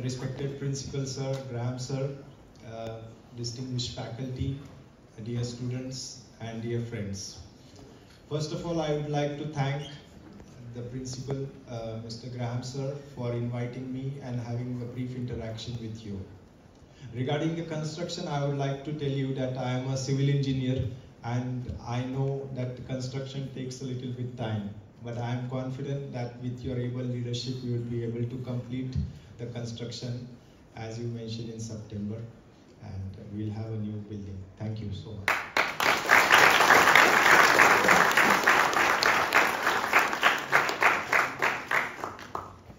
respected Principal Sir, Graham Sir, distinguished faculty, dear students and dear friends. First of all, I would like to thank the Principal, Mr. Graham Sir, for inviting me and having a brief interaction with you. Regarding the construction, I would like to tell you that I am a civil engineer and I know that the construction takes a little bit time. But I am confident that with your able leadership, you will be able to complete the construction as you mentioned in September, and we'll have a new building. Thank you so much.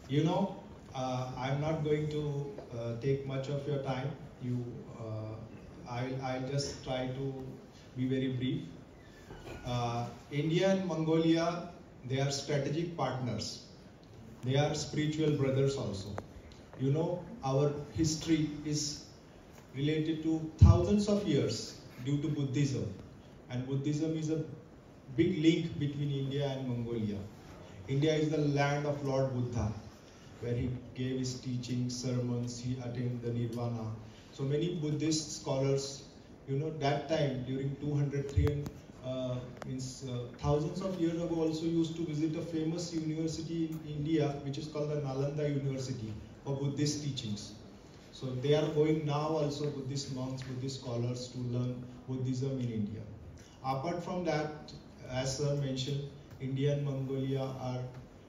You know, I'm not going to take much of your time. I'll just try to be very brief. India and Mongolia, they are strategic partners. They are spiritual brothers also. You know, our history is related to thousands of years due to Buddhism. And Buddhism is a big link between India and Mongolia. India is the land of Lord Buddha, where he gave his teachings, sermons, he attained the Nirvana. So many Buddhist scholars, you know, that time during 200, 300, thousands of years ago also used to visit a famous university in India which is called the Nalanda University for Buddhist teachings. So they are going now also, Buddhist monks, Buddhist scholars, to learn Buddhism in India. Apart from that, as sir mentioned, India and Mongolia are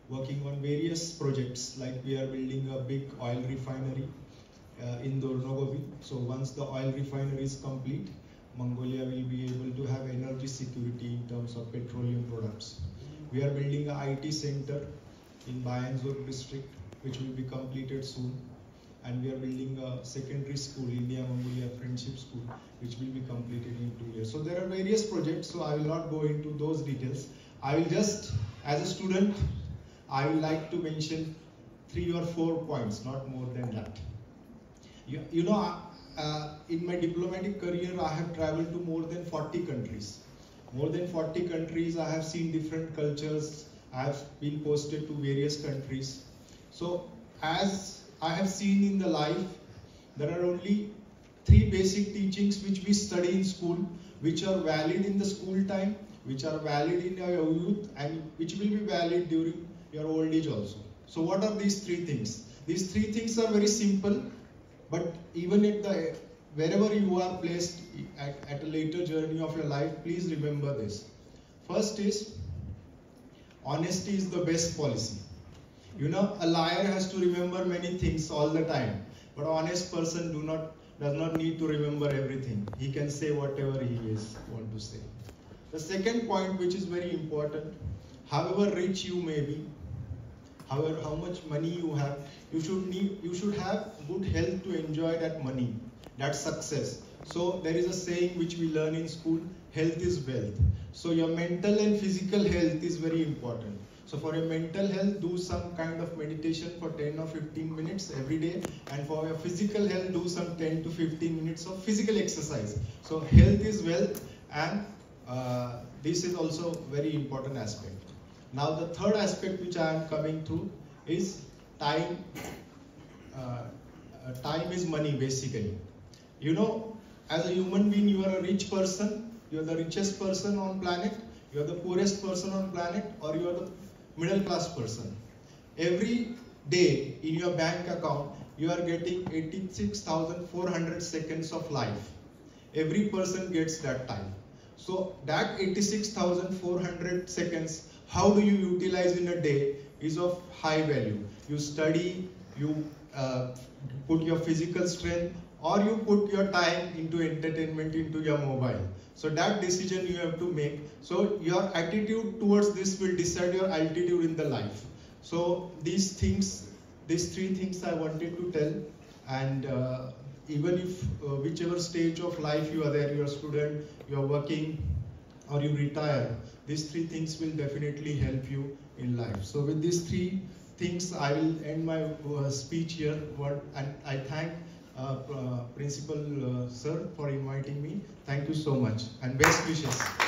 working on various projects, like we are building a big oil refinery in Dornogovi. So once the oil refinery is complete, Mongolia will be able to have energy security in terms of petroleum products. We are building an IT center in Bayanzur district, which will be completed soon. And we are building a secondary school, India-Mongolia Friendship School, which will be completed in 2 years. So there are various projects, so I will not go into those details. I will just, as a student, I would like to mention 3 or 4 points, not more than that. You know, in my diplomatic career, I have traveled to more than 40 countries. More than 40 countries, I have seen different cultures. I have been posted to various countries. So as I have seen in the life, there are only 3 basic teachings which we study in school, which are valid in the school time, which are valid in your youth, and which will be valid during your old age also. So what are these 3 things? These 3 things are very simple, but even at the wherever you are placed at a later journey of your life, please remember this. First is, honesty is the best policy. You know, a liar has to remember many things all the time, but an honest person does not need to remember everything. He can say whatever he want to say. The second point, which is very important, however rich you may be, however how much money you have, you should have good health to enjoy that money. That's success. So there is a saying which we learn in school, health is wealth. So your mental and physical health is very important. So for your mental health, do some kind of meditation for 10 or 15 minutes every day. And for your physical health, do some 10 to 15 minutes of physical exercise. So health is wealth, and this is also very important aspect. Now the third aspect which I am coming to is time. Time is money basically. You know, as a human being, you are a rich person, you are the richest person on planet, you are the poorest person on planet, or you are the middle class person. Every day in your bank account, you are getting 86,400 seconds of life. Every person gets that time. So that 86,400 seconds, how do you utilize in a day, is of high value. You study, you put your physical strength, or you put your time into entertainment, into your mobile. So that decision you have to make. So your attitude towards this will decide your altitude in the life. So these 3 things I wanted to tell. And even if whichever stage of life you are there, you are a student, you are working, or you retire, these 3 things will definitely help you in life. So with these 3 things, I will end my speech here. And I thank Principal Sir for inviting me. Thank you so much, and best wishes.